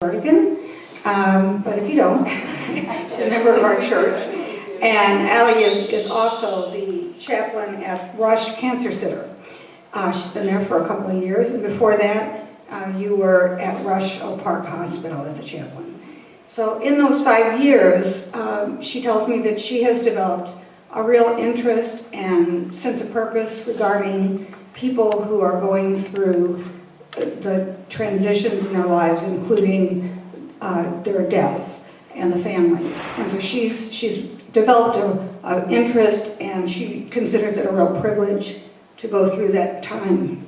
Vertigan, but if you don't, she's a member of our church. And Allie is also the chaplain at Rush Cancer Center. She's been there for a couple of years, and before that, you were at Rush Park Hospital as a chaplain. So in those 5 years, she tells me that she has developed a real interest and sense of purpose regarding people who are going through the transitions in their lives, including their deaths and the families. And so she's developed an interest, and she considers it a real privilege to go through that time.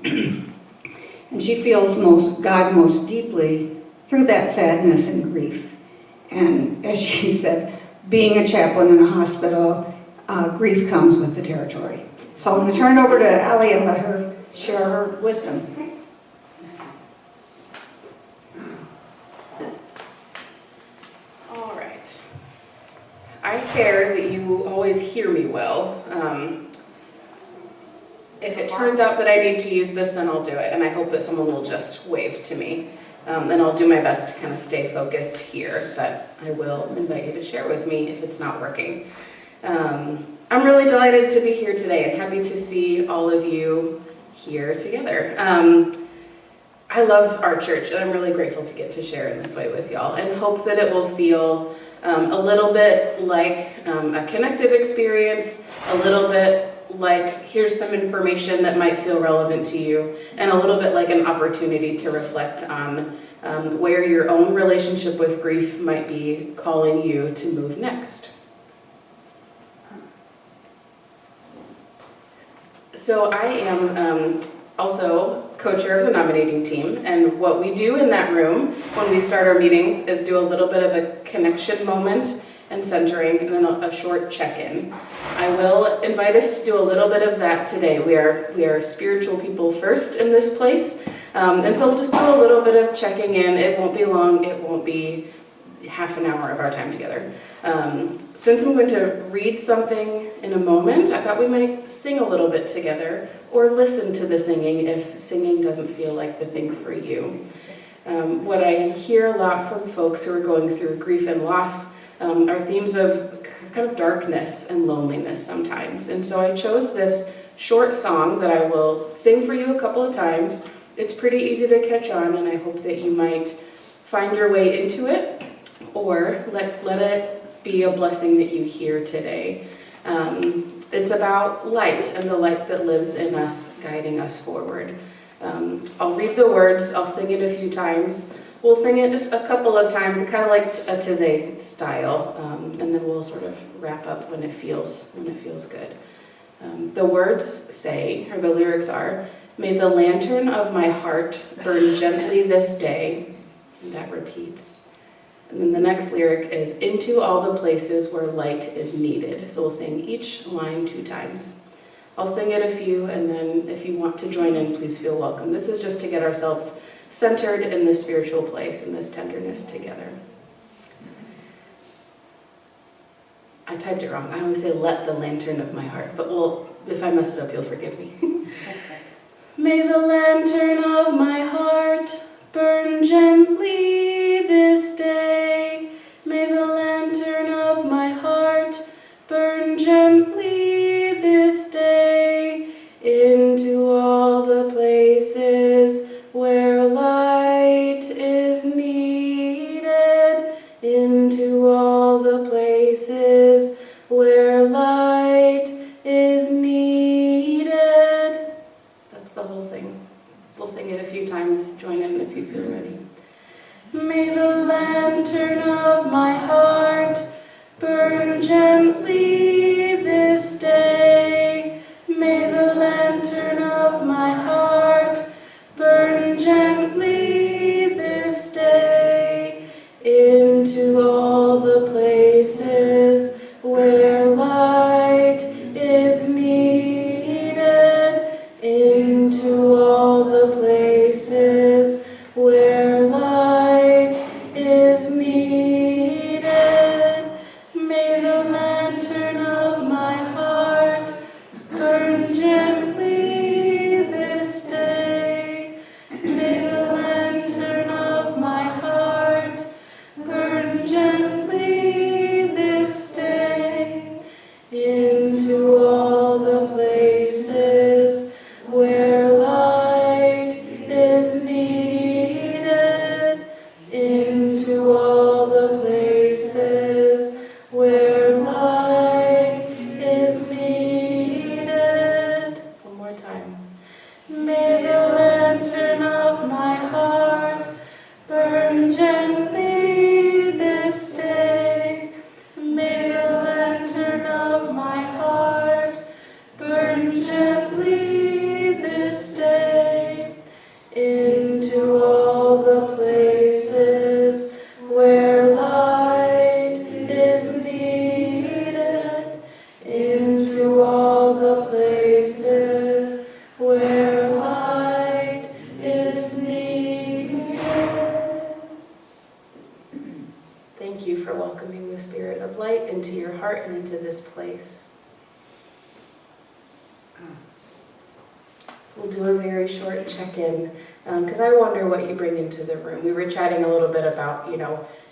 And she feels God most deeply through that sadness and grief. And as she said, being a chaplain in a hospital, grief comes with the territory. So I'm going to turn it over to Allie and let her share her wisdom. All right. I care that you always hear me well. If it turns out that I need to use this, then I'll do it. And I hope that someone will just wave to me. And I'll do my best to kind of stay focused here, but I will invite you to share with me if it's not working. I'm really delighted to be here today and happy to see all of you here together. I love our church, and I'm really grateful to get to share in this way with y'all, and hope that it will feel a little bit like a connective experience, a little bit like here's some information that might feel relevant to you, and a little bit like an opportunity to reflect on where your own relationship with grief might be calling you to move next. So I am also co-chair of the nominating team, and what we do in that room when we start our meetings is do a little bit of a connection moment and centering, and then a short check-in. I will invite us to do a little bit of that today. We are spiritual people first in this place, and so we'll just do a little bit of checking in. It won't be long. It won't be half an hour of our time together. Since I'm going to read something in a moment, I thought we might sing a little bit together, or listen to the singing if singing doesn't feel like the thing for you. What I hear a lot from folks who are going through grief and loss are themes of kind of darkness and loneliness sometimes. And so I chose this short song that I will sing for you a couple of times. It's pretty easy to catch on, and I hope that you might find your way into it, or let it be a blessing that you hear today. It's about light and the light that lives in us, guiding us forward. I'll read the words, I'll sing it a few times. We'll sing it just a couple of times, kind of like a Tizé style, and then we'll sort of wrap up when it feels good. The words say, or the lyrics are, "May the lantern of my heart burn gently this day," and that repeats. And then the next lyric is, "Into all the places where light is needed." So we'll sing each line 2 times. I'll sing it a few, and then if you want to join in, please feel welcome. This is just to get ourselves centered in this spiritual place, in this tenderness together. I typed it wrong. I always say, "Let the lantern of my heart," but if I mess it up, you'll forgive me. May the lantern of my heart burn gently this day. May the lantern of my heart burn gently this day, into all the places where light is needed, into all the places where light is needed. That's the whole thing. We'll sing it a few times. Join in if you feel ready. place. We'll do a very short check-in because I wonder what you bring into the room. We were chatting a little bit about,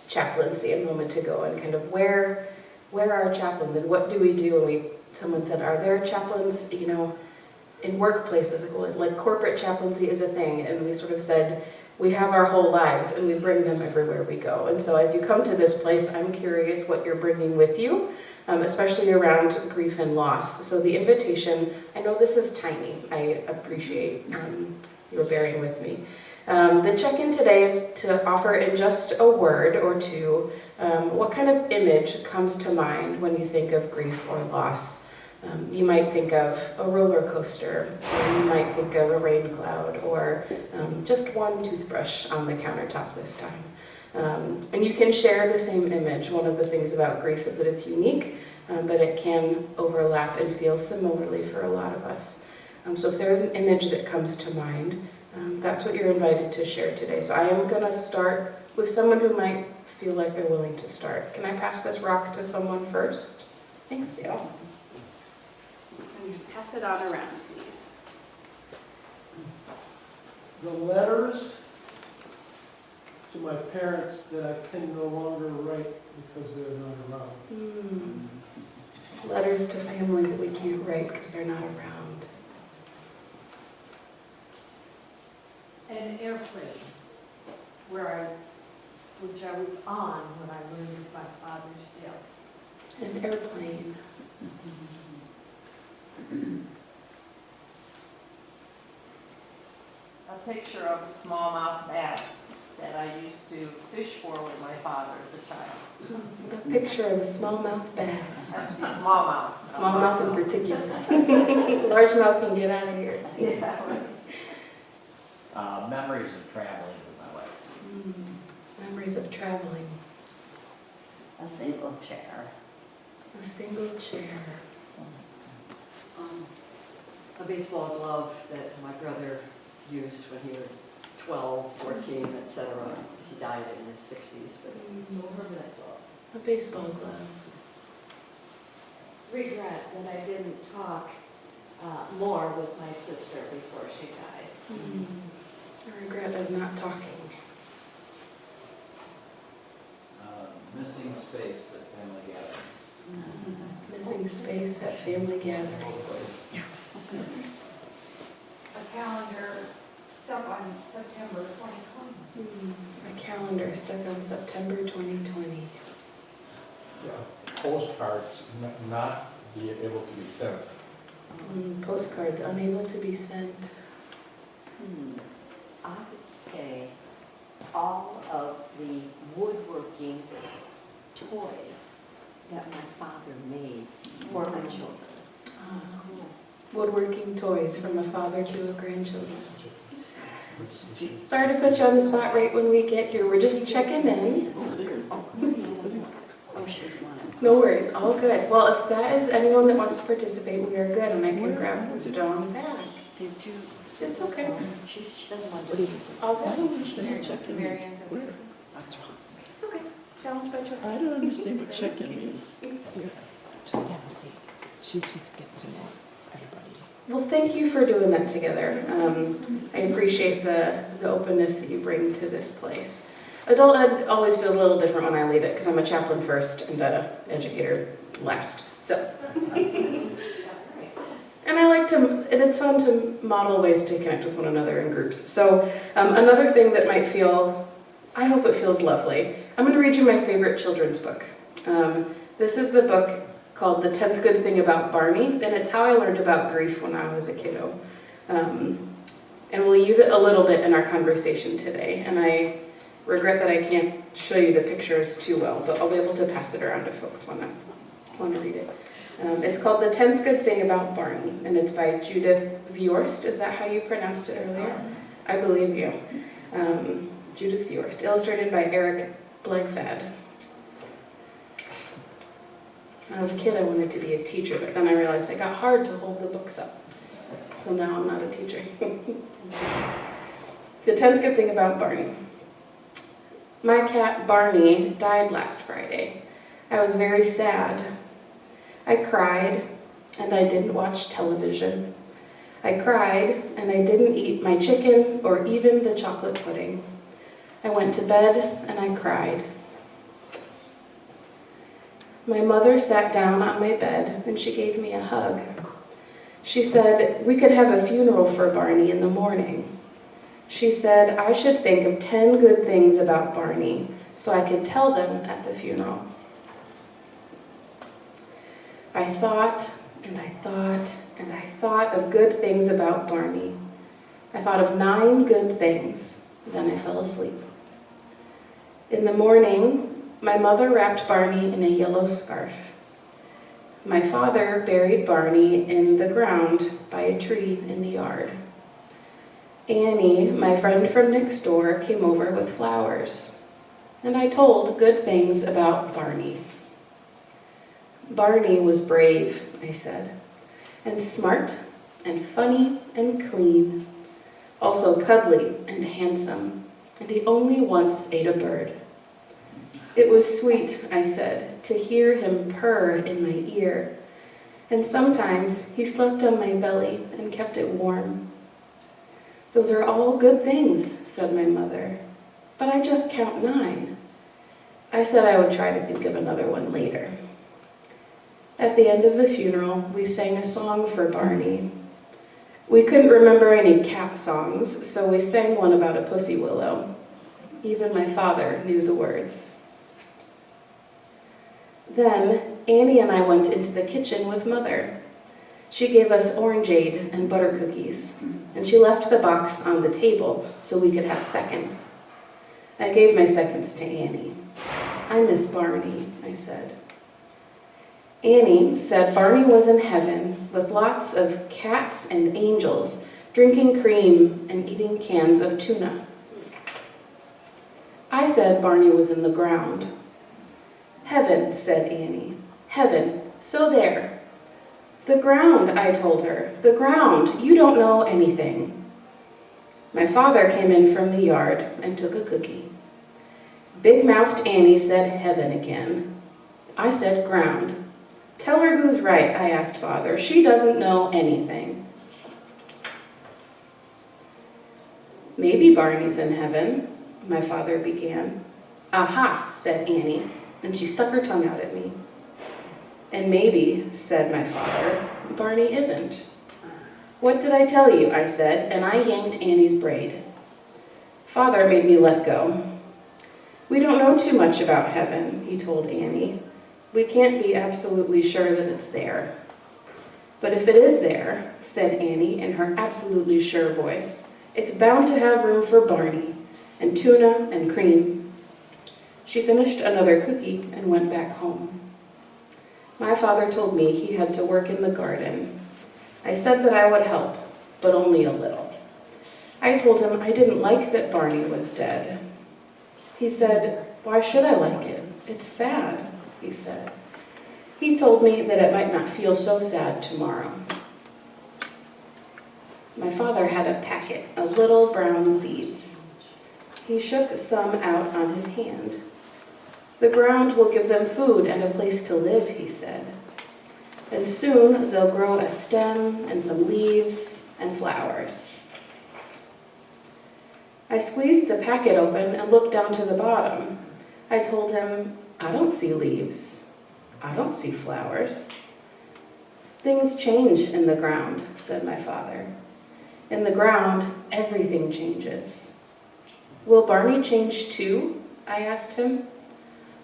chaplaincy a moment ago and kind of where are chaplains and what do we do? And someone said, are there chaplains, in workplaces? Like corporate chaplaincy is a thing. And we sort of said, we have our whole lives and we bring them everywhere we go. And so as you come to this place, I'm curious what you're bringing with you, especially around grief and loss. So the invitation, I know this is tiny. I appreciate your bearing with me. The check-in today is to offer in just a word or two, what kind of image comes to mind when you think of grief or loss? You might think of a roller coaster, or you might think of a rain cloud, or just one toothbrush on the countertop this time. And you can share the same image. One of the things about grief is that it's unique, but it can overlap and feel similarly for a lot of us. So if there's an image that comes to mind, that's what you're invited to share today. So I am going to start with someone who might feel like they're willing to start. Can I pass this rock to someone first? Thanks, Dale. And just pass it on around, please. The letters to my parents that I can no longer write because they're not around. Letters to family that we can't write because they're not around. An airplane which I was on when I learned of my father's death. An airplane. A picture of a smallmouth bass that I used to fish for with my father as a child. A picture of a smallmouth bass. Has to be smallmouth. Smallmouth in particular. Largemouth can get out of here. Yeah, right. Memories of traveling with my wife. Memories of traveling. A single chair. A single chair. A baseball glove that my brother used when he was 12, 14, etc. He died in his 60s, but he still remember that glove. A baseball glove. Regret that I didn't talk more with my sister before she died. A regret of not talking. Missing space at family gatherings. Missing space at family gatherings. A calendar stuck on September 2020. A calendar stuck on September 2020. Postcards not be able to be sent. Postcards unable to be sent. I would say all of the woodworking toys that my father made for my children. Woodworking toys from a father to a grandchildren. Sorry to put you on the spot right when we get here. We're just checking in. Oh, she's one. No worries, all good. Well, if that is anyone that wants to participate, we are good, and I can grab the stone back. Did you? It's okay. She doesn't want to. All good. She's there checking. That's wrong. It's okay. Challenge by choice. I don't understand what check-in means. Just have a seat. She's just getting to know everybody. Well, thank you for doing that together. I appreciate the openness that you bring to this place. Adult ed always feels a little different when I lead it because I'm a chaplain first and an educator last. So, and I like to, and it's fun to model ways to connect with one another in groups. So, another thing that might feel, I hope it feels lovely. I'm going to read you my favorite children's book. This is the book called The 10th Good Thing About Barney, and it's how I learned about grief when I was a kiddo. And we'll use it a little bit in our conversation today. And I regret that I can't show you the pictures too well, but I'll be able to pass it around if folks want to read it. It's called The 10th Good Thing About Barney, and it's by Judith Viorst. Is that how you pronounced it earlier? I believe you. Judith Viorst, illustrated by Eric Blegfad. When I was a kid, I wanted to be a teacher, but then I realized it got hard to hold the books up. So now I'm not a teacher. The 10th Good Thing About Barney. My cat, Barney, died last Friday. I was very sad. I cried, and I didn't watch television. I cried, and I didn't eat my chicken or even the chocolate pudding. I went to bed, and I cried. My mother sat down on my bed, and she gave me a hug. She said we could have a funeral for Barney in the morning. She said I should think of 10 good things about Barney so I could tell them at the funeral. I thought, and I thought, and I thought of good things about Barney. I thought of 9 good things, then I fell asleep. In the morning, my mother wrapped Barney in a yellow scarf. My father buried Barney in the ground by a tree in the yard. Annie, my friend from next door, came over with flowers, and I told good things about Barney. Barney was brave, I said, and smart, and funny, and clean, also cuddly and handsome, and he only once ate a bird. It was sweet, I said, to hear him purr in my ear, and sometimes he slept on my belly and kept it warm. Those are all good things, said my mother, but I just count 9. I said I would try to think of another one later. At the end of the funeral, we sang a song for Barney. We couldn't remember any cat songs, so we sang one about a pussy willow. Even my father knew the words. Then Annie and I went into the kitchen with Mother. She gave us orangeade and butter cookies, and she left the box on the table so we could have seconds. I gave my seconds to Annie. I miss Barney, I said. Annie said Barney was in heaven with lots of cats and angels, drinking cream and eating cans of tuna. I said Barney was in the ground. Heaven, said Annie. Heaven, so there. The ground, I told her. The ground. You don't know anything. My father came in from the yard and took a cookie. Big-mouthed Annie said heaven again. I said ground. Tell her who's right, I asked Father. She doesn't know anything. Maybe Barney's in heaven, my father began. Aha, said Annie, and she stuck her tongue out at me. And maybe, said my father, Barney isn't. What did I tell you, I said, and I yanked Annie's braid. Father made me let go. We don't know too much about heaven, he told Annie. We can't be absolutely sure that it's there. But if it is there, said Annie in her absolutely sure voice, it's bound to have room for Barney, and tuna and cream. She finished another cookie and went back home. My father told me he had to work in the garden. I said that I would help, but only a little. I told him I didn't like that Barney was dead. He said, why should I like it? It's sad, he said. He told me that it might not feel so sad tomorrow. My father had a packet of little brown seeds. He shook some out on his hand. The ground will give them food and a place to live, he said. And soon they'll grow a stem and some leaves and flowers. I squeezed the packet open and looked down to the bottom. I told him, I don't see leaves. I don't see flowers. Things change in the ground, said my father. In the ground, everything changes. Will Barney change too? I asked him.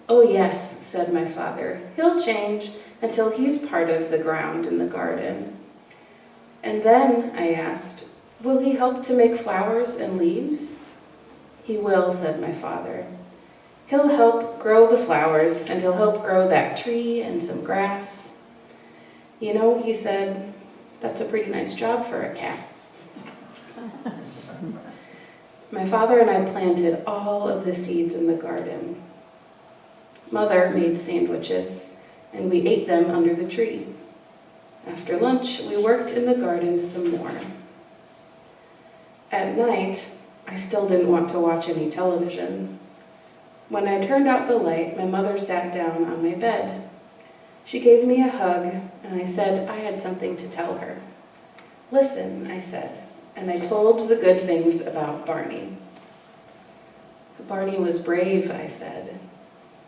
Oh yes, said my father. He'll change until he's part of the ground in the garden. And then, I asked, will he help to make flowers and leaves? He will, said my father. He'll help grow the flowers, and he'll help grow that tree and some grass. You know, he said, that's a pretty nice job for a cat. My father and I planted all of the seeds in the garden. Mother made sandwiches, and we ate them under the tree. After lunch, we worked in the garden some more. At night, I still didn't want to watch any television. When I turned out the light, my mother sat down on my bed. She gave me a hug, and I said I had something to tell her. Listen, I said, and I told the good things about Barney. Barney was brave, I said,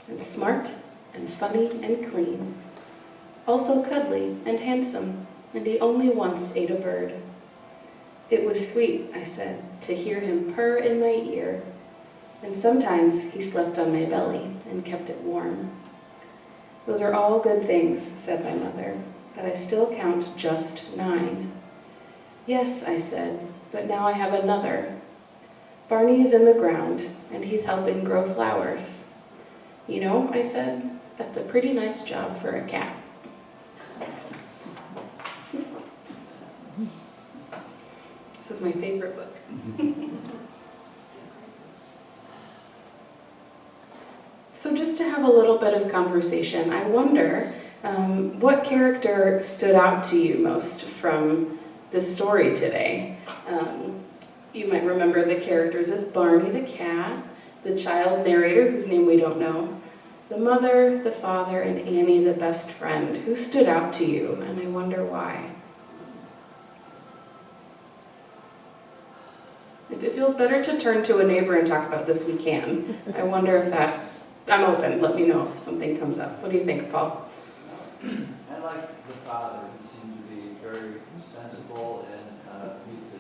and smart and funny and clean, also cuddly and handsome, and he only once ate a bird. It was sweet, I said, to hear him purr in my ear, and sometimes he slept on my belly and kept it warm. Those are all good things, said my mother, but I still count just 9. Yes, I said, but now I have another. Barney is in the ground, and he's helping grow flowers. You know, I said, that's a pretty nice job for a cat. This is my favorite book. So just to have a little bit of conversation, I wonder what character stood out to you most from this story today? You might remember the characters as Barney the cat, the child narrator whose name we don't know, the mother, the father, and Annie the best friend. Who stood out to you? And I wonder why. If it feels better to turn to a neighbor and talk about this, we can. I wonder if that, I'm open, let me know if something comes up. What do you think, Paul? I like the father. He seemed to be very sensible and meet the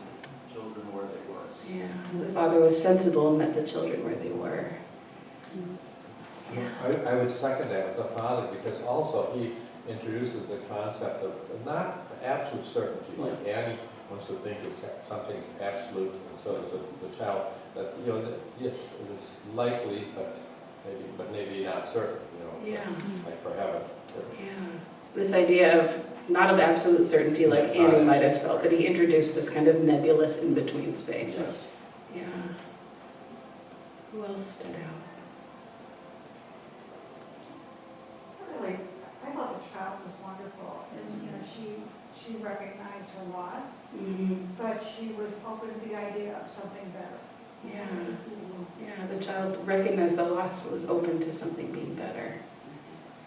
children where they were. Yeah, the father was sensible and met the children where they were. I would second that with the father, because also he introduces the concept of not absolute certainty, like Annie wants to think that something's absolute, and so does the child, that, you know, that, yes, it is likely, but maybe not certain, you know, Yeah. like for heaven. Yeah. This idea of not of absolute certainty like Annie might have felt, but he introduced this kind of nebulous in-between space. Yes. Yeah. Who else stood out? Really, I thought the child was wonderful, and, you know, she recognized her loss, Mm-hmm. but she was open to the idea of something better. Yeah. Yeah, the child recognized the loss, but was open to something being better.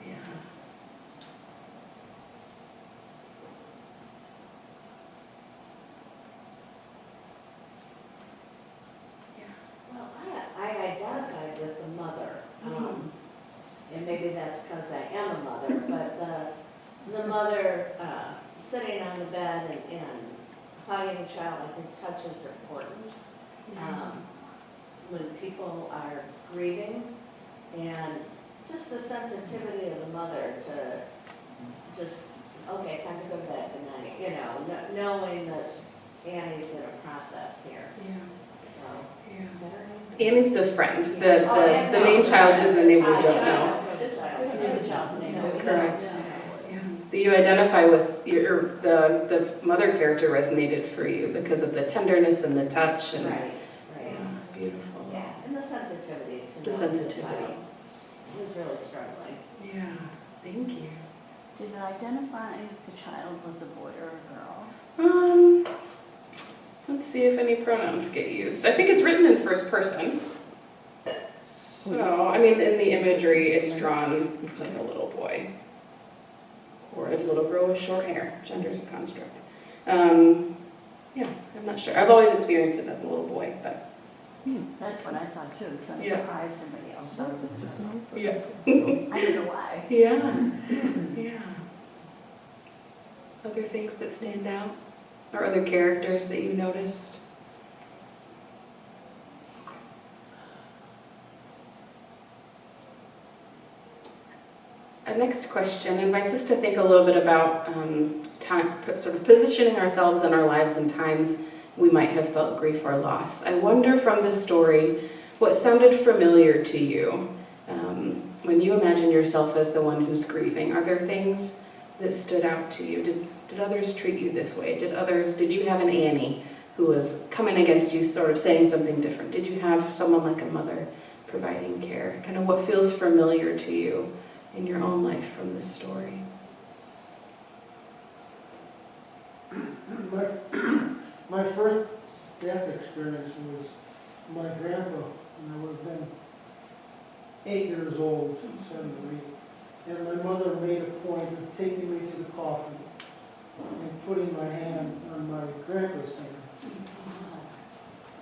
Yeah. Well, I identified with the mother, and maybe that's because I am a mother, but the mother sitting on the bed and hugging a child, I think touch is important. When people are grieving, and just the sensitivity of the mother to just, okay, time to go to bed tonight, you know, knowing that Annie's in a process here, Yeah. so. Yeah. Annie's the friend. The main child is the name we don't know. The child's name. Correct. Yeah. Do you identify with the mother character resonated for you because of the tenderness and the touch and Right. yeah, beautiful. Yeah, and the sensitivity to The know sensitivity. child was really struggling. Yeah. Thank you. Did it identify if the child was a boy or a girl? Let's see if any pronouns get used. I think it's written in first person. So, I mean, in the imagery, it's drawn like a little boy. Or a little girl with short hair. Gender's a construct. Yeah, I'm not sure. I've always experienced it as a little boy, but That's what I thought too, so I'm Yeah. surprised somebody else thought it was just me. yeah. I don't know why. Yeah. Yeah. Other things that stand out? Or other characters that you noticed? Our next question invites us to think a little bit about time, sort of positioning ourselves in our lives in times we might have felt grief or loss. I wonder from this story what sounded familiar to you when you imagine yourself as the one who's grieving. Are there things that stood out to you? Did others treat you this way? Did you have an Annie who was coming against you, sort of saying something different? Did you have someone like a mother providing care? Kind of what feels familiar to you in your own life from this story? My first death experience was my grandpa, and I would have been 8 years old, 7 or And my mother made a point of taking me to the coffin and putting my hand on my grandpa's hand.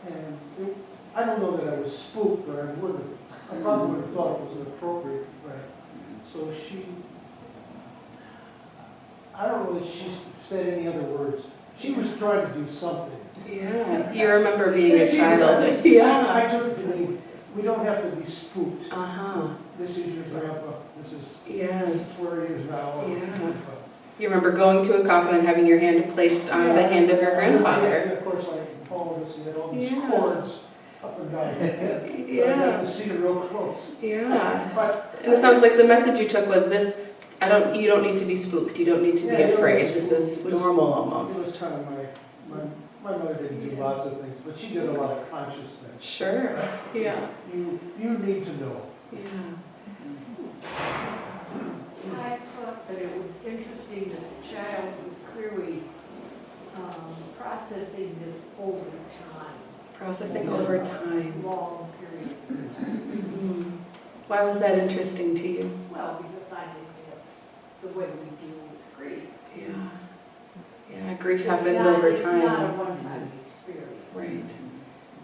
And I don't know that I was spooked, but I probably would have thought it was appropriate, right? So I don't know that she said any other words. She was trying to do something. Yeah, you remember being a child. I Yeah. took it to mean, we don't have to be spooked. Uh-huh. This is your grandpa, this is Yes. where he is now. Yeah. You remember going to a coffin and having your hand placed on the hand of your grandfather. And of course, like all of us, he had all these Yeah. cords up and down his head. I Yeah. got to see it real close. Yeah. But And it sounds like the message you took was this, you don't need to be spooked. You don't need to be Yeah, you don't afraid. need to This be is spooked. normal it was almost. kind of my mother didn't do lots of things, but she did a lot of conscious things. Sure. Yeah. You need to know. Yeah. I thought that it was interesting that the child was clearly processing this over time. Processing over time. Long period. Mhm. Why was that interesting to you? Well, because I think that's the way we deal with grief. Yeah. Yeah, grief It's happens not- over It's not a time. one-time experience. Right.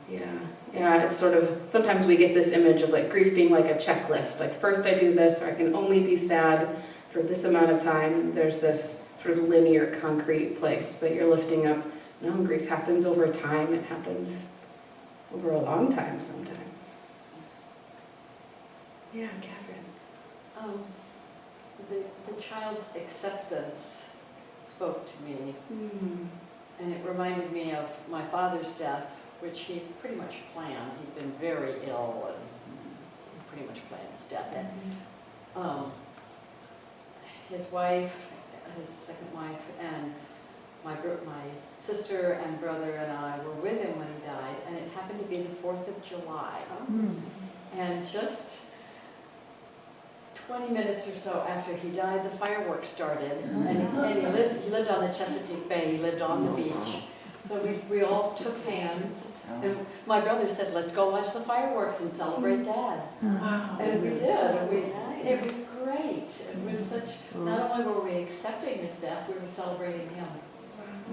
Yeah. Yeah, it's sort of, sometimes we get this image of like grief being like a checklist. Like first I do this, or I can only be sad for this amount of time. There's this sort of linear, concrete place, but you're lifting up, no, grief happens over time. It happens over a long time sometimes. Yeah, Catherine. The child's acceptance spoke to me, Mm. and it reminded me of my father's death, which he pretty much planned. He'd been very ill and he pretty much planned his death. And, his wife, his second wife, and my sister and brother and I were with him when he died, and it happened to be the 4th of July. And just 20 minutes or so after he died, the fireworks started, and he lived on the Chesapeake Bay, he lived on the beach. So we all took hands, and my brother said, let's go watch the fireworks and celebrate Dad. Wow. And we did, it was great. It was such, not only were we accepting his death, we were celebrating him.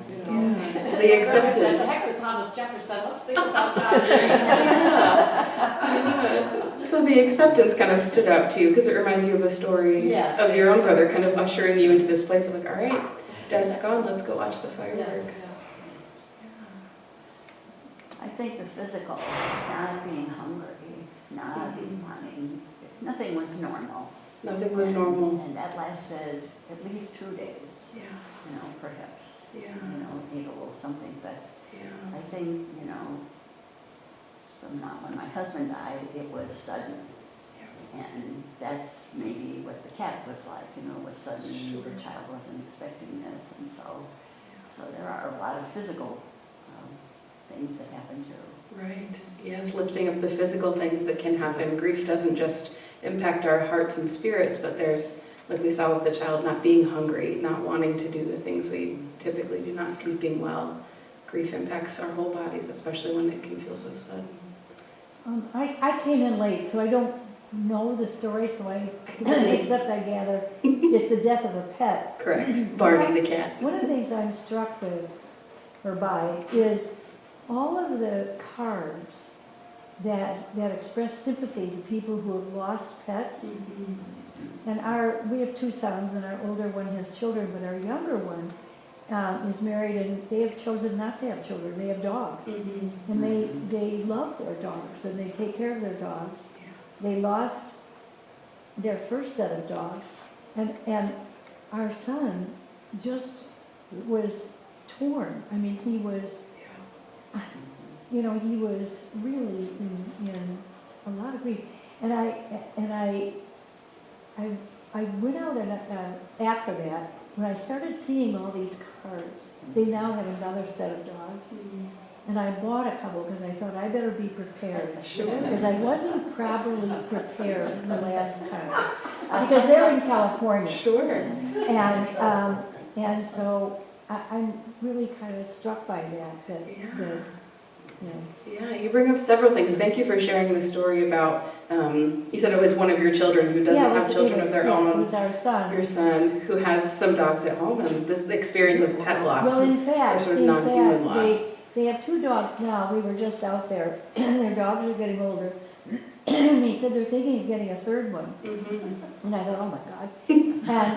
You know? Yeah. And The as my brother said, acceptance. the heck with Thomas Jefferson, let's think about John Jay. Yeah. So the acceptance kind of stood out to you because it reminds you of a story Yes. of your own brother kind of ushering you into this place of like, all right, Dad's gone, let's go watch the fireworks. I think the physical, not being hungry, not being wanting, nothing was normal. Nothing was normal. And that lasted at least 2 days, Yeah, perhaps, yeah, maybe a little something, but yeah. I think, when my husband died, it was sudden. And that's maybe what the cat was like, was sudden, Sure. the child wasn't expecting this, and so there are a lot of physical things that happen too. Right. Yes, lifting up the physical things that can happen. Grief doesn't just impact our hearts and spirits, but there's, like we saw with the child, not being hungry, not wanting to do the things we typically do, not sleeping well. Grief impacts our whole bodies, especially when it can feel so sudden. I came in late, so I don't know the story, except I gather it's the death of a pet. Correct. Barney the cat. One of the things I'm struck with, or by, is all of the cards that express sympathy to people who have lost pets. And we have 2 sons, and our older one has children, but our younger one is married, and they have chosen not to have children. They have dogs, and they love their dogs, and they take care of their dogs. They lost their first set of dogs, and our son just was torn. I mean, he was, he was really in a lot of grief. And I went out and after that, when I started seeing all these cards, they now have another set of dogs. And I bought a couple because I thought I better be prepared. Sure. Because I wasn't properly prepared the last time. Because they're in California. Sure. And so I'm really kind of struck by that Yeah, you bring up several things. Thank you for sharing the story about, you said it was one of your children who doesn't Yeah, have children of their It own. was our son. Your son who has some dogs at home and this experience of pet loss. Well, in or fact, sort of non-human loss. they have 2 dogs now. We were just out there. Their dogs are getting older. He said they're thinking of getting a 3rd one. Mhm. And I thought, oh my God.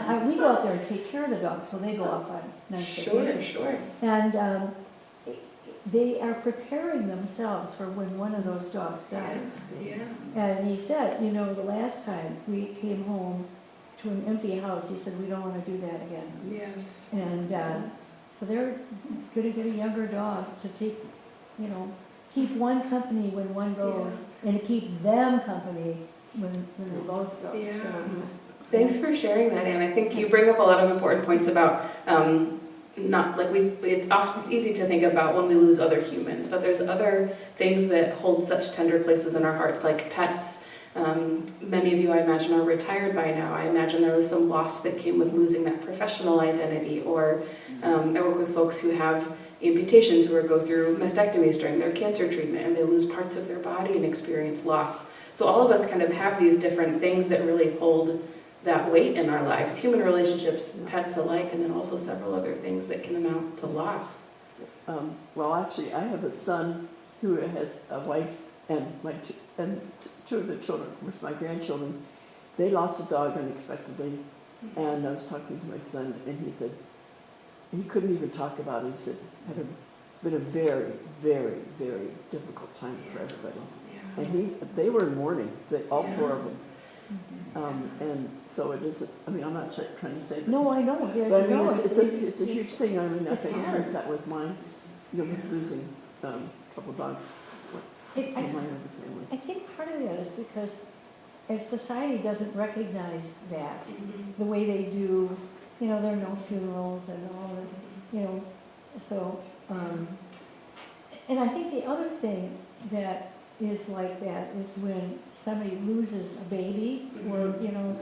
And we go out there and take care of the dogs when they go off on nice vacation. Sure. And they are preparing themselves for when one of those dogs dies. Yeah. And he said, you know, the last time we came home to an empty house, he said, we don't want to do that again. Yes. And so they're going to get a younger dog to take, you know, keep one company when one goes, and to keep them company when they both go. Yeah. So, Thanks for sharing that, Anne. I think you bring up a lot of important points about not like it's often easy to think about when we lose other humans, but there's other things that hold such tender places in our hearts, like pets. Many of you, I imagine, are retired by now. I imagine there was some loss that came with losing that professional identity, or I work with folks who have amputations, who go through mastectomies during their cancer treatment, and they lose parts of their body and experience loss. So all of us kind of have these different things that really hold that weight in our lives, human relationships, pets alike, and then also several other things that can amount to loss. Well, actually, I have a son who has a wife and and 2 of the children, of course, my grandchildren. They lost a dog unexpectedly, and I was talking to my son, and he said he couldn't even talk about it. He said it's been a very, very, very difficult time for everybody. And they were in mourning, all 4 of them. And so it isn't, I mean, I'm not trying to say that. no, I know. Yes, But I mean, no, it's a huge thing. I mean, I it's can hard. experience that with mine, you know, with losing a couple dogs in my own family. I think part of that is because if society doesn't recognize that the way they do, you know, there are no funerals and all that, you know, so, and I think the other thing that is like that is when somebody loses a baby, or, you know,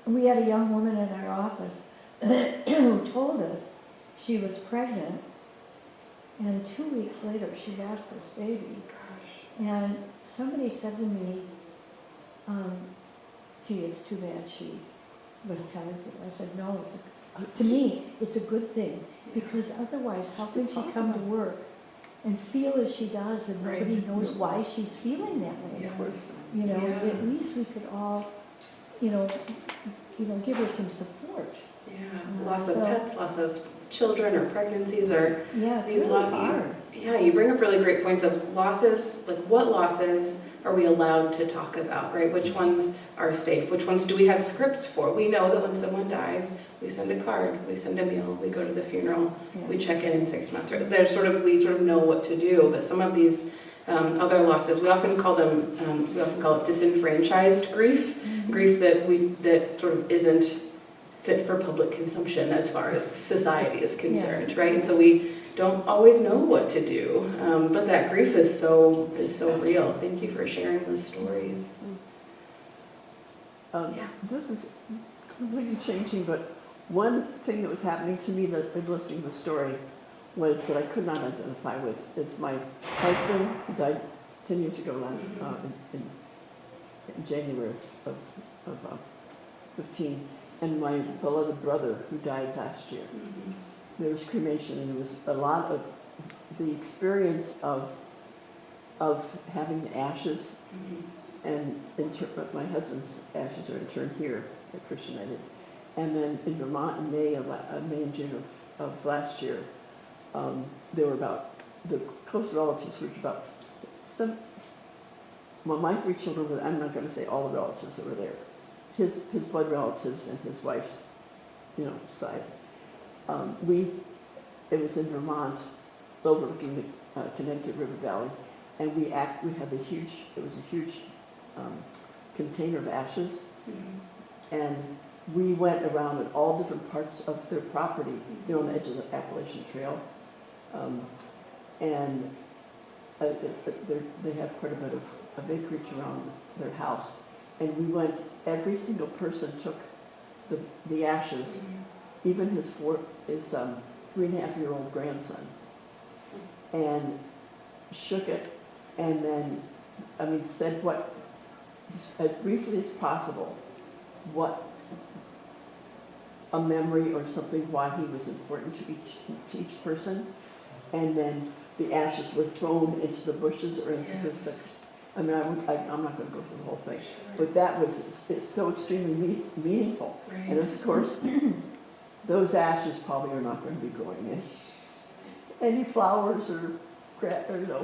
we had a young woman in our office who told us she was pregnant, and 2 weeks later she lost this baby. And somebody said to me, gee, it's too bad she was telling people. I said, no, to me, it's a good thing, because otherwise, how can she come to work and feel as she does, and nobody knows why she's feeling that way? You know, at least we could all, you know, give her some support. Loss of pets, loss of children or pregnancies, or Yeah, it's these really hard. Yeah, you bring up really great points of losses. Like, what losses are we allowed to talk about, right? Which ones are safe? Which ones do we have scripts for? We know that when someone dies, we send a card, we send a meal, we go to the funeral, we check in 6 months. There's we sort of know what to do. But some of these other losses, we often call it disenfranchised grief, grief that sort of isn't fit for public consumption as far as society is concerned, right? And so we don't always know what to do, but that grief is so real. Thank you for sharing those stories. This is completely changing, but one thing that was happening to me that in listening to the story was that I could not identify with is my husband, who died 10 years ago in January of 15, and my beloved brother who died last year. There was cremation, and there was a lot of the experience of having the ashes, and my husband's ashes are interned here at Christian United, and then in Vermont in May and June of last year, there were about, the close relatives were about my 3 children were, I'm not going to say all the relatives that were there, his blood relatives and his wife's, side. It was in Vermont, overlooking the Connecticut River Valley, and we had a huge container of ashes, and we went around in all different parts of their property. They're on the edge of the Appalachian Trail, and they have quite a bit of acreage around their house, and we went. Every single person took the ashes, even his 3.5-year-old grandson, and shook it, and then, said what, just as briefly as possible, what a memory or something, why he was important to each person. And then the ashes were thrown into the bushes or into the Yes. I'm not going to go through the whole thing, but that was, it's so extremely meaningful. And Right. of course, those ashes probably are not going to be growing any flowers or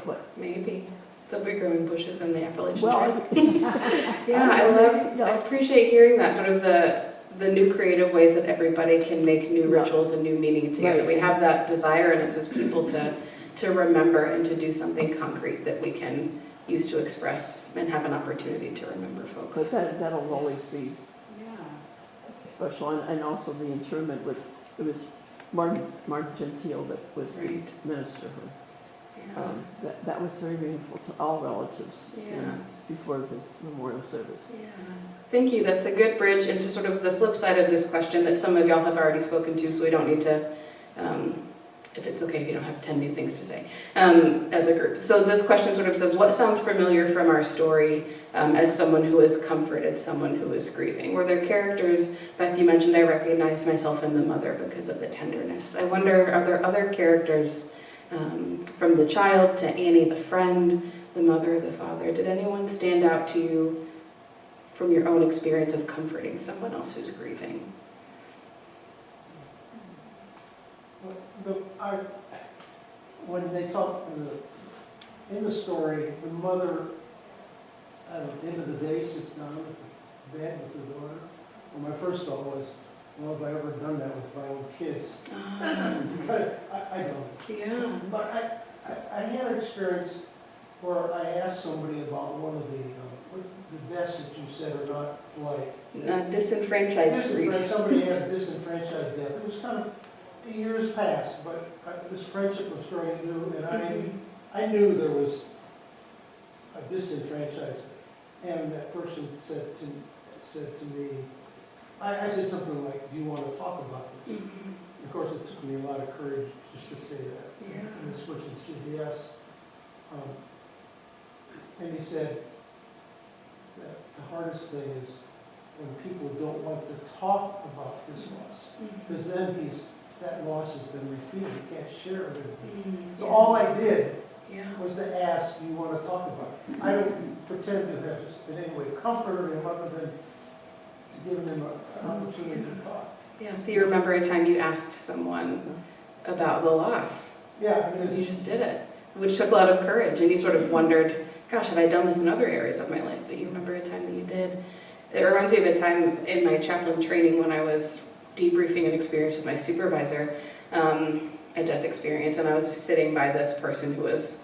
what. Maybe. They'll be growing bushes in the Appalachian Well, Trail. Yeah, I appreciate hearing that, sort of the new creative ways that everybody can make new Yeah. rituals and new meaning together. Right. We have that desire in us as people to remember and to do something concrete that we can use to express and have an opportunity to remember But folks. that'll always be Yeah. special, and also the interment it was Martin Gentile that was the Right. minister. Yeah. That was very meaningful to all relatives Yeah. before this memorial service. Yeah. Thank you. That's a good bridge into sort of the flip side of this question that some of y'all have already spoken to, so we don't need to, if it's okay if you don't have 10 new things to say, as a group. So this question sort of says, what sounds familiar from our story as someone who has comforted someone who is grieving? Were there characters, Beth, you mentioned I recognized myself in the mother because of the tenderness. I wonder, are there other characters from the child to Annie, the friend, the mother, the father? Did anyone stand out to you from your own experience of comforting someone else who's grieving? When they talk in the story, the mother, at the end of the day, sits down at the bed with her daughter. And my first thought was, well, have I ever done that with my own kids? I don't. Yeah. But I had an experience where I asked somebody about one of the deaths that you said are not like. Disenfranchised grief. Somebody had a disenfranchised death. It was kind of years past, but this friendship was very new, and I knew there was a disenfranchisement. And that person said to me, I said something like, do you want to talk about this? Mm-hmm. Of course, it took me a lot of courage just to say that. Yeah. And this person said yes. And he said that the hardest thing is when people don't want to talk about this loss, because then that loss has been repeated. You can't share it. So all I did was to ask, do you want to talk about it? I don't pretend to have in any way comforted him other than to give him an opportunity to talk. Yeah, so you remember a time you asked someone about the loss. Yeah, I mean, You just did it, which took a lot of courage, and you sort of wondered, gosh, have I done this in other areas of my life? But you remember a time that you did. It reminds me of a time in my chaplain training when I was debriefing an experience with my supervisor, a death experience, and I was sitting by this person who was,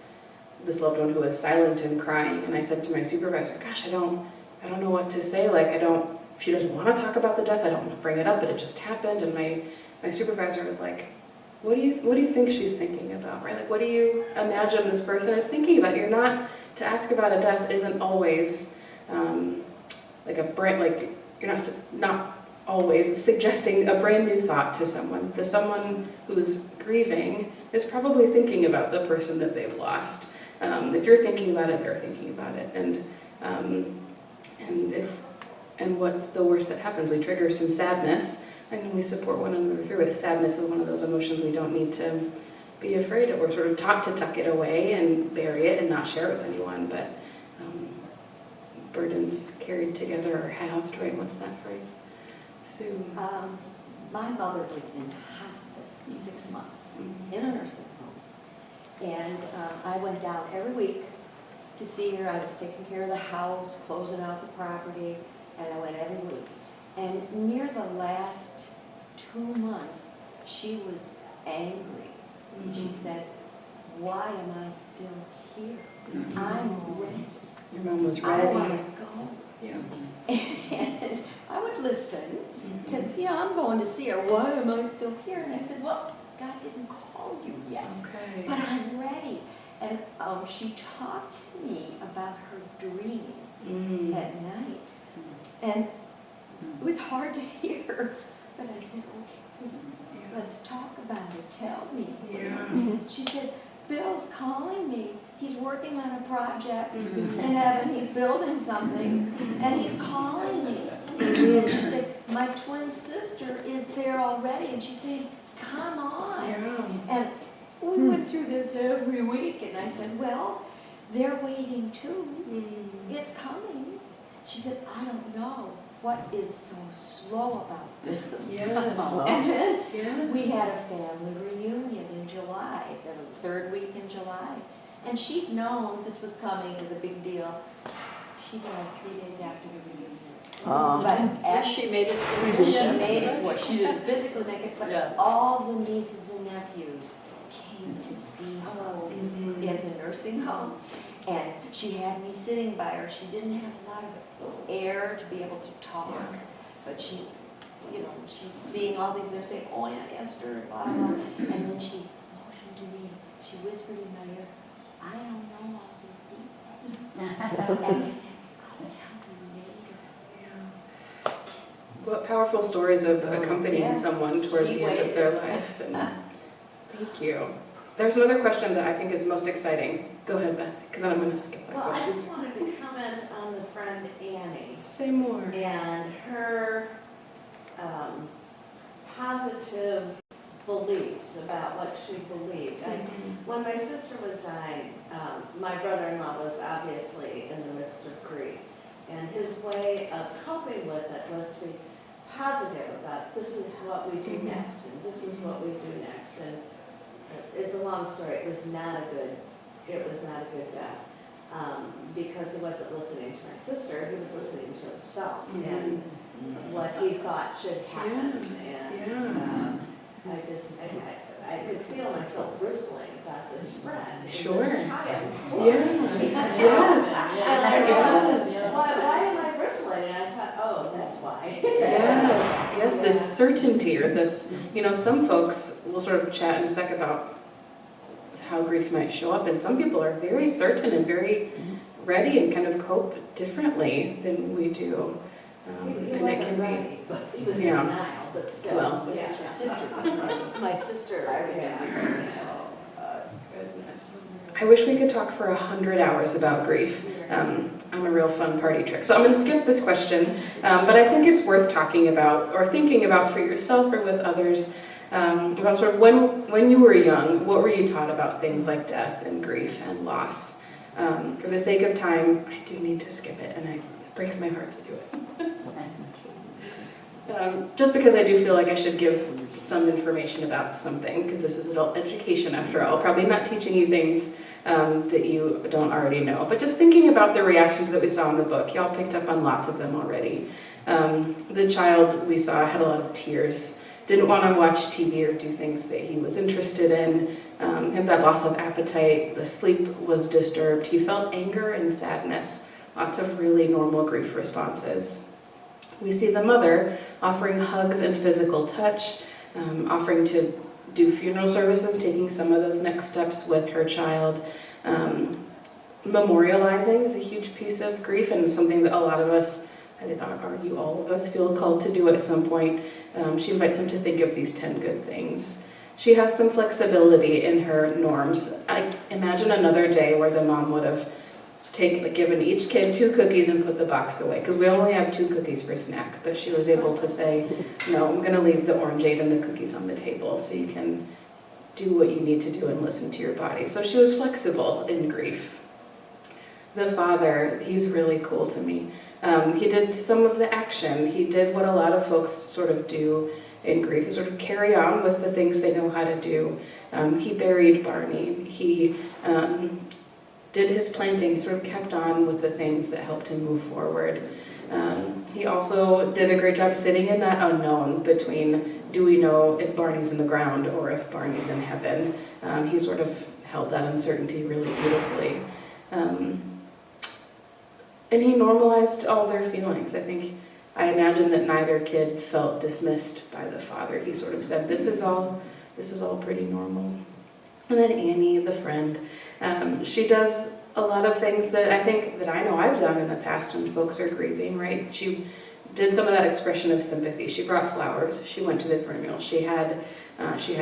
this loved one who was silent and crying, and I said to my supervisor, gosh, I don't know what to say, like, if she doesn't want to talk about the death, I don't want to bring it up, but it just happened, and my supervisor was like, what do you think she's thinking about, right? Like, what do you imagine this person is thinking about? To ask about a death isn't always you're not always suggesting a brand new thought to someone. Someone who's grieving is probably thinking about the person that they've lost. If you're thinking about it, they're thinking about it. And what's the worst that happens? We trigger some sadness, and then we support one another through it. Sadness is one of those emotions we don't need to be afraid of. We're sort of taught to tuck it away and bury it and not share it with anyone, but burdens carried together are halved, right? What's that phrase? Sue? My mother was in hospice for 6 months in a nursing home. And I went down every week to see her. I was taking care of the house, closing out the property, and I went every week. And near the last 2 months, she was angry. She said, why am I still here? I'm ready. Your mom was I ready. want to go. Yeah. And I would listen, because, I'm going to see her. Why am I still here? And I said, well, God didn't call you yet, Okay. but I'm ready. And she talked to me about her dreams at night. And it was hard to hear, but I said, okay, let's talk about it. Tell me. Yeah. She said, Bill's calling me he's working on a project in heaven, he's building something, and he's calling me. And she said, my twin sister is there already, and she's saying, come on. And we went through this every week, and I said, well, they're waiting too. It's coming. She said, I don't know what is so slow about this. And then we had a family reunion in July, the third week in July. And she'd known this was coming as a big deal. She died 3 days after the reunion. But as She made it to the she reunion. made it, well, she didn't physically make it, but Yeah. all the nieces and nephews came to see her in the nursing home. And she had me sitting by her. She didn't have a lot of air to be able to talk, but she, you know, she's seeing all these, they're saying, oh, Aunt Esther, blah, blah. And then she motioned to me, she whispered in my ear, I don't know all these people. And I said, I'll tell you later. What powerful stories of accompanying Yeah. someone toward She the end of waited. their life. And thank you. There's another question that I think is most exciting. Go ahead, Beth, because then I'm going to skip that Well, I question. just wanted to comment on the friend Annie Say more. and her positive beliefs about what she believed. When my sister was dying, my brother-in-law was obviously in the midst of grief. And his way of coping with it was to be positive about this is what we do next and this is what we do next. And it's a long story. It was not a good death. Because he wasn't listening to my sister, he was listening to himself and what he thought should happen. And I could feel myself bristling about this friend. Sure. This child. Yes. And I thought, why am I bristling? And I thought, oh, that's why. Yes, this certainty or this, some folks will sort of chat in a sec about how grief might show up, and some people are very certain and very ready and kind of cope differently than we do. He And it wasn't can be, ready, but he was in Yeah. denial, but still. Well, Yeah. My sister, I remember. goodness. I wish we could talk for 100 hours about grief. I'm a real fun party trick. So I'm going to skip this question, but I think it's worth talking about or thinking about for yourself or with others about sort of when you were young, what were you taught about things like death and grief and loss? For the sake of time, I do need to skip it, and it breaks my heart to do it. Just because I do feel like I should give some information about something, because this is adult education after all. Probably not teaching you things that you don't already know, but just thinking about the reactions that we saw in the book. Y'all picked up on lots of them already. The child we saw had a lot of tears, didn't want to watch TV or do things that he was interested in, had that loss of appetite, the sleep was disturbed, he felt anger and sadness, lots of really normal grief responses. We see the mother offering hugs and physical touch, offering to do funeral services, taking some of those next steps with her child. Memorializing is a huge piece of grief and something that a lot of us, I would argue all of us, feel called to do at some point. She invites him to think of these 10 good things. She has some flexibility in her norms. I imagine another day where the mom would have given each kid 2 cookies and put the box away, because we only have 2 cookies for snack, but she was able to say, no, I'm going to leave the orangeade and the cookies on the table so you can do what you need to do and listen to your body. So she was flexible in grief. The father, he's really cool to me. He did some of the action. He did what a lot of folks sort of do in grief, sort of carry on with the things they know how to do. He buried Barney. He did his planting. He sort of kept on with the things that helped him move forward. He also did a great job sitting in that unknown between, do we know if Barney's in the ground or if Barney's in heaven? He sort of held that uncertainty really beautifully. And he normalized all their feelings. I imagine that neither kid felt dismissed by the father. He sort of said, this is all pretty normal. And then Annie, the friend, she does a lot of things that I know I've done in the past when folks are grieving, right? She did some of that expression of sympathy. She brought flowers. She went to the funeral. She had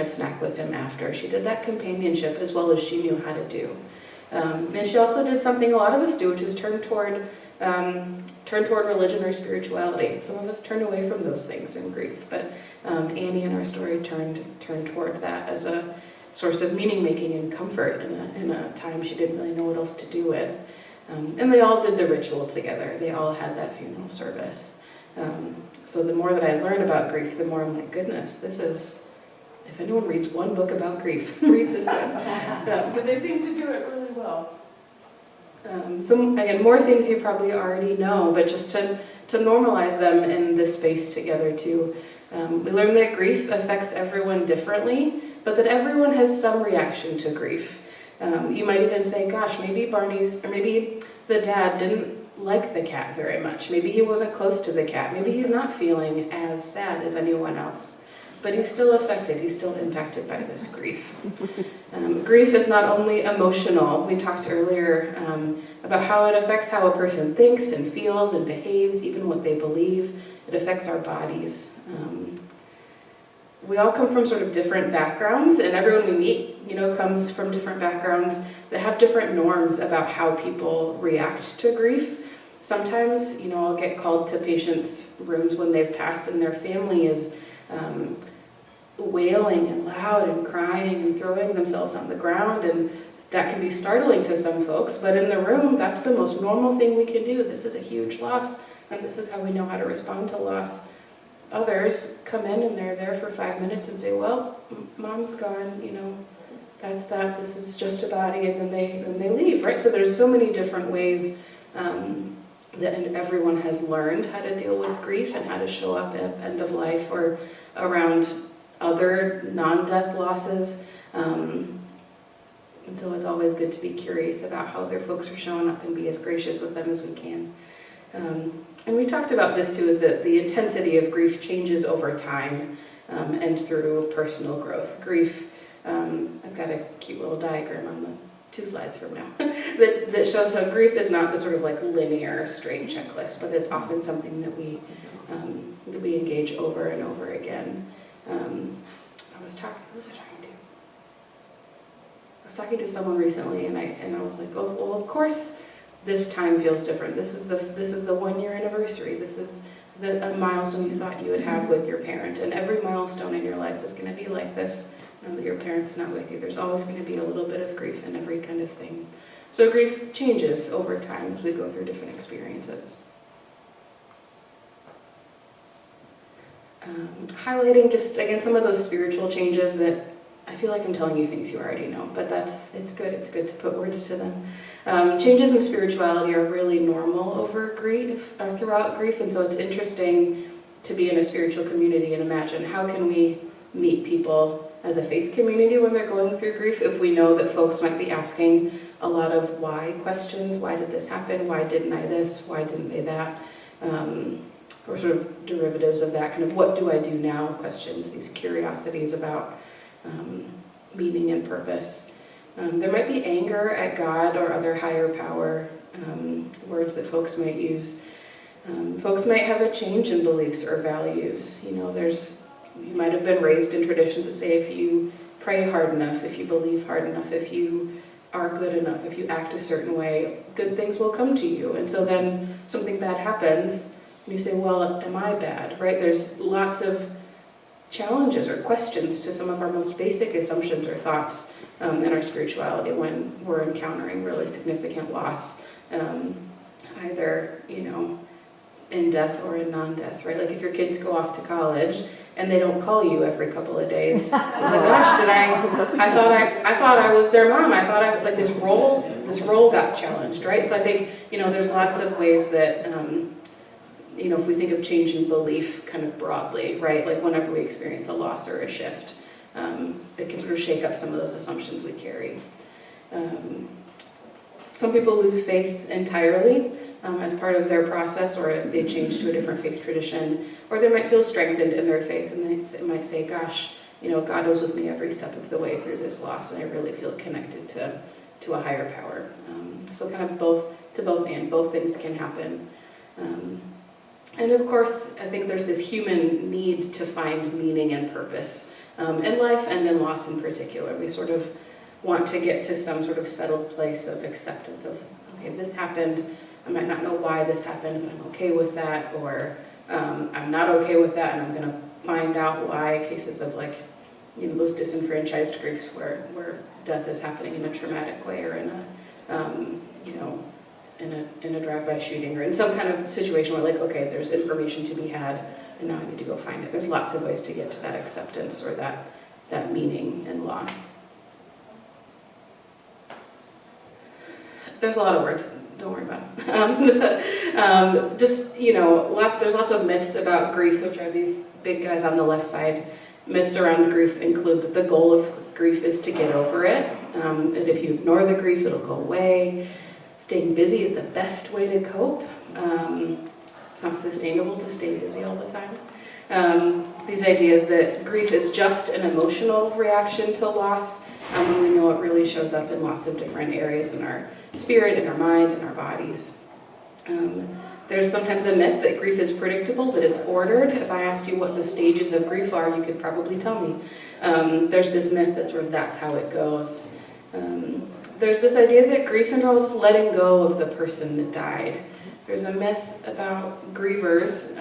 snack with him after. She did that companionship as well as she knew how to do. And she also did something a lot of us do, which is turn toward religion or spirituality. Some of us turn away from those things in grief, but Annie in our story turned toward that as a source of meaning making and comfort in a time she didn't really know what else to do with. And they all did the ritual together. They all had that funeral service. So the more that I learn about grief, the more I'm like, goodness, this is, if anyone reads one book about grief, read this one. Because they seem to do it really well. So again, more things you probably already know, but just to normalize them in this space together too. We learn that grief affects everyone differently, but that everyone has some reaction to grief. You might even say, gosh, maybe maybe the dad didn't like the cat very much. Maybe he wasn't close to the cat. Maybe he's not feeling as sad as anyone else. But he's still affected. He's still impacted by this grief. Grief is not only emotional. We talked earlier about how it affects how a person thinks and feels and behaves, even what they believe. It affects our bodies. We all come from sort of different backgrounds, and everyone we meet, comes from different backgrounds that have different norms about how people react to grief. Sometimes, I'll get called to patients' rooms when they've passed and their family is wailing and loud and crying and throwing themselves on the ground, and that can be startling to some folks, but in the room, that's the most normal thing we can do. This is a huge loss, and this is how we know how to respond to loss. Others come in and they're there for 5 minutes and say, well, mom's gone, that's that, this is just a body, and then they leave, right? So there's so many different ways that everyone has learned how to deal with grief and how to show up at end of life or around other non-death losses. And so it's always good to be curious about how other folks are showing up and be as gracious with them as we can. And we talked about this too, is that the intensity of grief changes over time and through personal growth. Grief, I've got a cute little diagram on the 2 slides from now that shows how grief is not the sort of like linear straight checklist, but it's often something that we engage over and over again. I was talking to someone recently, and I was like, oh, well, of course this time feels different. This is the 1-year anniversary. This is a milestone you thought you would have with your parent, and every milestone in your life is going to be like this. That your parent's not with you. There's always going to be a little bit of grief in every kind of thing. So grief changes over time as we go through different experiences. Highlighting just, again, some of those spiritual changes that I feel like I'm telling you things you already know, but it's good to put words to them. Changes in spirituality are really normal throughout grief, and so it's interesting to be in a spiritual community and imagine how can we meet people as a faith community when they're going through grief if we know that folks might be asking a lot of why questions. Why did this happen? Why didn't I this? Why didn't they that? Or sort of derivatives of that, kind of what do I do now questions, these curiosities about meaning and purpose. There might be anger at God or other higher power, words that folks might use. Folks might have a change in beliefs or values. You might have been raised in traditions that say if you pray hard enough, if you believe hard enough, if you are good enough, if you act a certain way, good things will come to you. And so then something bad happens, and you say, well, am I bad, right? There's lots of challenges or questions to some of our most basic assumptions or thoughts in our spirituality when we're encountering really significant loss, either, in death or in non-death, right? Like if your kids go off to college and they don't call you every couple of days, it's like, gosh, I thought I was their mom. I thought this role got challenged, right? So I think, there's lots of ways that, if we think of change in belief kind of broadly, right? Like whenever we experience a loss or a shift, it can sort of shake up some of those assumptions we carry. Some people lose faith entirely as part of their process, or they change to a different faith tradition, or they might feel strengthened in their faith and they might say, gosh, God was with me every step of the way through this loss, and I really feel connected to a higher power. So kind of both things can happen. And of course, I think there's this human need to find meaning and purpose in life and in loss in particular. want to get to some sort of settled place of acceptance of, okay, this happened, I might not know why this happened, but I'm okay with that, or I'm not okay with that, and I'm going to find out why. Cases of like, you know, those disenfranchised groups where death is happening in a traumatic way, or in a, you know, in a drive-by shooting, or in some kind of situation where like, okay, there's information to be had, and now I need to go find it. There's lots of ways to get to that acceptance or that meaning and loss. There's a lot of words, don't worry about it. Just, you know, there's lots of myths about grief, which are these big guys on the left side. Myths around grief include that the goal of grief is to get over it, and if you ignore the grief, it'll go away. Staying busy is the best way to cope. It's not sustainable to stay busy all the time. These ideas that grief is just an emotional reaction to loss, and we know it really shows up in lots of different areas in our spirit, in our mind, in our bodies. There's sometimes a myth that grief is predictable, that it's ordered. If I asked you what the stages of grief are, you could probably tell me. There's this myth that sort of that's how it goes. There's this idea that grief involves letting go of the person that died. There's a myth about grievers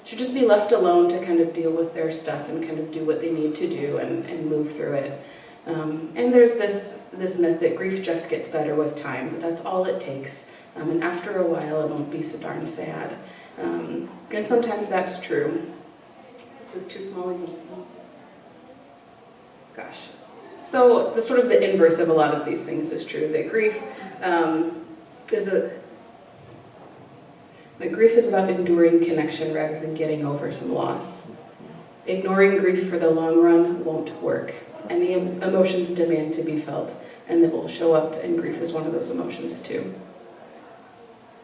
should just be left alone to kind of deal with their stuff and kind of do what they need to do and move through it. And there's this myth that grief just gets better with time, that that's all it takes. And after a while, it won't be so darn sad. And sometimes that's true. This is too small again. Gosh. So the inverse of a lot of these things is true, that grief is about enduring connection rather than getting over some loss. Ignoring grief for the long run won't work, and the emotions demand to be felt, and that will show up, and grief is one of those emotions too.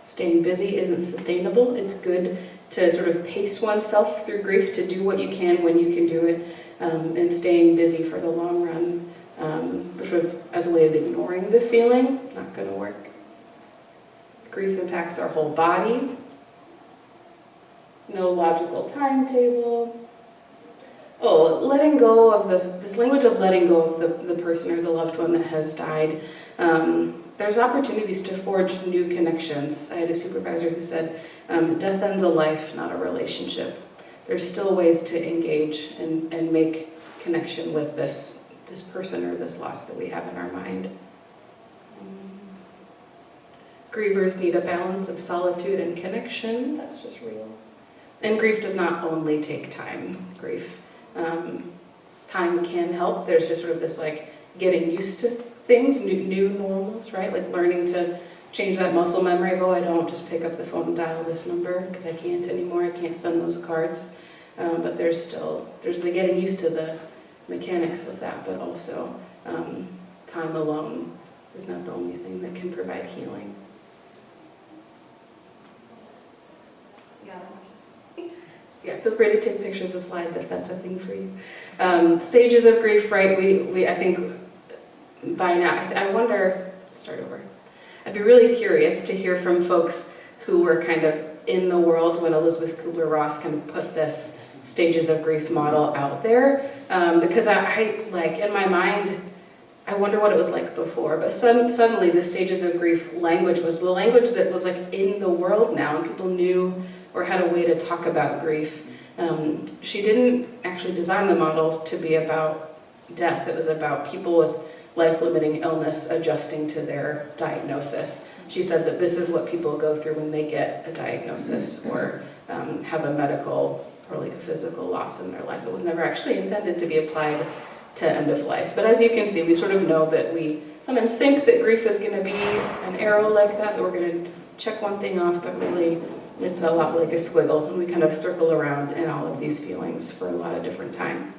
Staying busy isn't sustainable. It's good to sort of pace oneself through grief, to do what you can when you can do it, and staying busy for the long run, sort of as a way of ignoring the feeling, not going to work. Grief impacts our whole body. No logical timetable. Oh, letting go of this language of letting go of the person or the loved one that has died. There's opportunities to forge new connections. I had a supervisor who said, death ends a life, not a relationship. There's still ways to engage and make connection with this person or this loss that we have in our mind. Grievers need a balance of solitude and connection. That's just real. And grief does not only take time. Time can help. There's just sort of this like getting used to things, new normals, right? Like learning to change that muscle memory of, oh, I don't just pick up the phone and dial this number because I can't anymore. I can't send those cards. But there's the getting used to the mechanics of that, but also time alone is not the only thing that can provide healing. Yeah, feel free to take pictures of slides if that's a thing for you. Stages of grief, right? We I think by now, I wonder, start over. I'd be really curious to hear from folks who were kind of in the world when Elizabeth Kubler-Ross kind of put this stages of grief model out there, because I like in my mind, I wonder what it was like before, but suddenly the stages of grief language was the language that was like in the world now, and people knew or had a way to talk about grief. She didn't actually design the model to be about death. It was about people with life-limiting illness adjusting to their diagnosis. She said that this is what people go through when they get a diagnosis or have a medical or like a physical loss in their life. It was never actually intended to be applied to end of life. But as you can see, we sort of know that we sometimes think that grief is going to be an arrow like that we're going to check one thing off, but really it's a lot like a squiggle, and we kind of circle around in all of these feelings for a lot of different time.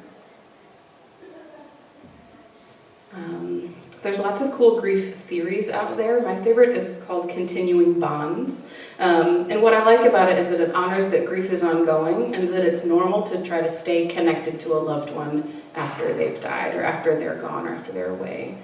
There's lots of cool grief theories out there. My favorite is called continuing bonds. And what I like about it is that it honors that grief is ongoing and that it's normal to try to stay connected to a loved one after they've died or after they're gone or after they're away.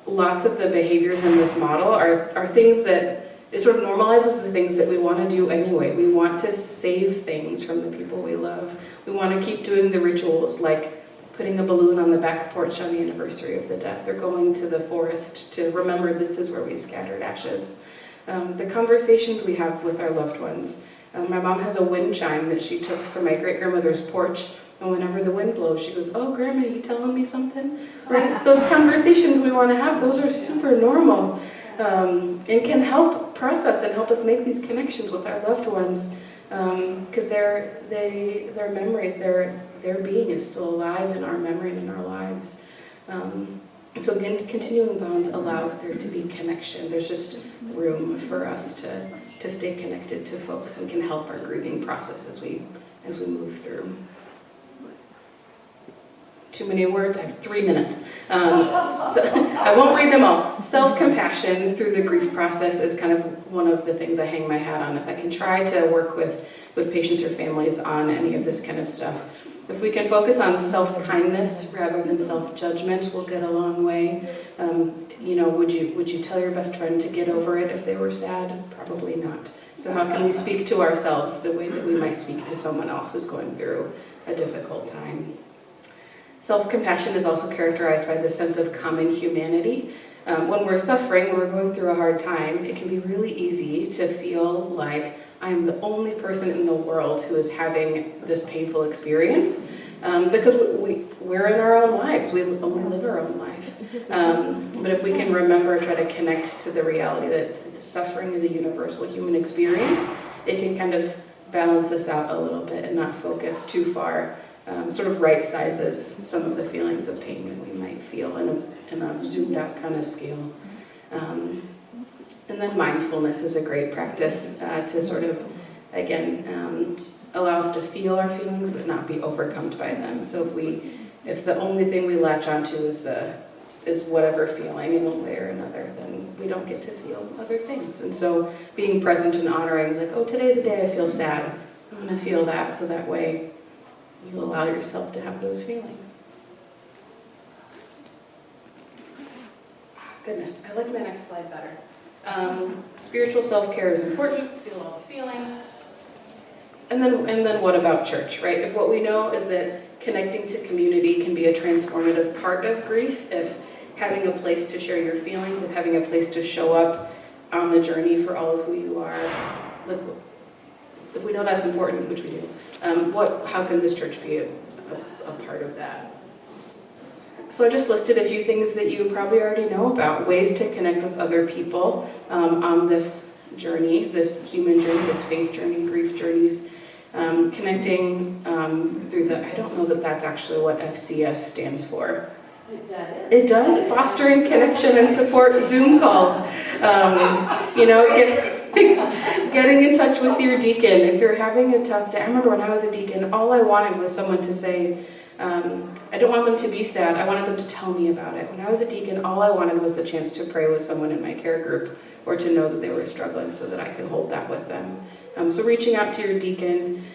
Lots of the behaviors in this model are things that it sort of normalizes the things that we want to do anyway. We want to save things from the people we love. We want to keep doing the rituals like putting a balloon on the back porch on the anniversary of the death. They're going to the forest to remember this is where we scattered ashes. The conversations we have with our loved ones. My mom has a wind chime that she took from my great-grandmother's porch, and whenever the wind blows, she goes, "Oh, Grandma, you telling me something?" Right? Those conversations we want to have, those are super normal, and can help process and help us make these connections with our loved ones, because their memories, their being is still alive in our memory and in our lives. So again, continuing bonds allows there to be connection. There's just room for us to stay connected to folks, and can help our grieving process as we move through. Too many words, I have 3 minutes. So I won't read them all. Self-compassion through the grief process is kind of one of the things I hang my hat on. If I can try to work with patients or families on any of this kind of stuff. If we can focus on self-kindness rather than self-judgment, we'll get a long way. Would you tell your best friend to get over it if they were sad? Probably not. So how can we speak to ourselves the way that we might speak to someone else who's going through a difficult time? Self-compassion is also characterized by the sense of common humanity. When we're suffering, when we're going through a hard time, it can be really easy to feel like I'm the only person in the world who is having this painful experience, because we're in our own lives. We only live our own lives. But if we can remember, try to connect to the reality that suffering is a universal human experience, it can kind of balance us out a little bit and not focus too far. Sort of right sizes some of the feelings of pain that we might feel in a zoomed out kind of scale. And then mindfulness is a great practice to sort of, again, allow us to feel our feelings but not be overcome by them. So if the only thing we latch onto is whatever feeling in one way or another, then we don't get to feel other things. And so being present and honoring, like, oh, today's a day I feel sad. I'm going to feel that, so that way you allow yourself to have those feelings. Goodness, I like my next slide better. Spiritual self-care is important, feel all the feelings. And then what about church, right? If what we know is that connecting to community can be a transformative part of grief, if having a place to share your feelings, if having a place to show up on the journey for all of who you are, if we know that's important, which we do, how can this church be a part of that? So I just listed a few things that you probably already know about, ways to connect with other people on this journey, this human journey, this faith journey, grief journeys, connecting through I don't know that that's actually what FCS stands for. It does, fostering connection and support, Zoom calls, getting in touch with your deacon. If you're having a tough day, I remember when I was a deacon, all I wanted was someone to say, I don't want them to be sad, I wanted them to tell me about it. When I was a deacon, all I wanted was the chance to pray with someone in my care group or to know that they were struggling so that I could hold that with them. So reaching out to your deacon,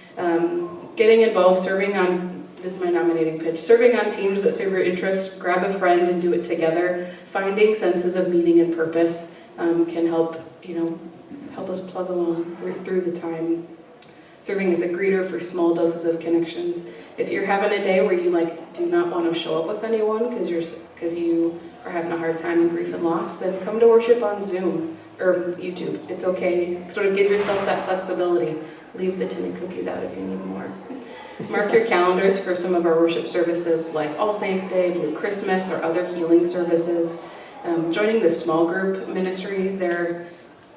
getting involved, serving on, this is my nominating pitch, serving on teams that serve your interests, grab a friend and do it together. Finding senses of meaning and purpose can help us plug along through the time. Serving as a greeter for small doses of connections. If you're having a day where you do not want to show up with anyone because you are having a hard time in grief and loss, then come to worship on Zoom or YouTube. It's okay. Sort of give yourself that flexibility. Leave the tin and cookies out if you need more. Mark your calendars for some of our worship services like All Saints Day, Blue Christmas, or other healing services. Joining the small group ministry,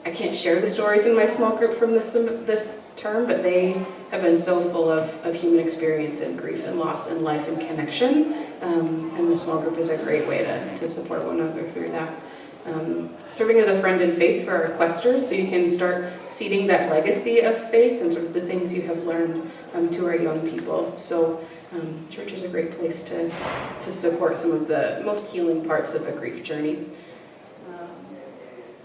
I can't share the stories in my small group from this term, but they have been so full of human experience and grief and loss and life and connection. And the small group is a great way to support one another through that. Serving as a friend in faith for our requesters, so you can start seeding that legacy of faith and sort of the things you have learned to our young people. So church is a great place to support some of the most healing parts of a grief journey.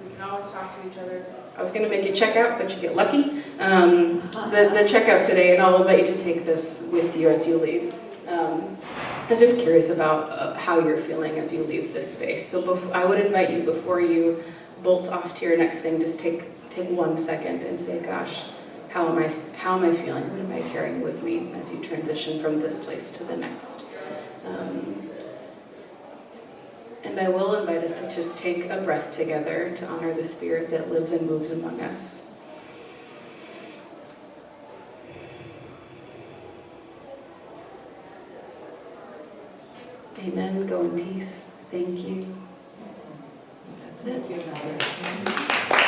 We can always talk to each other. I was going to make you check out, but you get lucky. The checkout today, and I'll invite you to take this with you as you leave. I was just curious about how you're feeling as you leave this space. So I would invite you, before you bolt off to your next thing, just take 1 second and say, gosh, how am I feeling? What am I carrying with me as you transition from this place to the next? And I will invite us to just take a breath together to honor the Spirit that lives and moves among us. Amen. Go in peace. Thank you. That's it. Thank you, Valerie.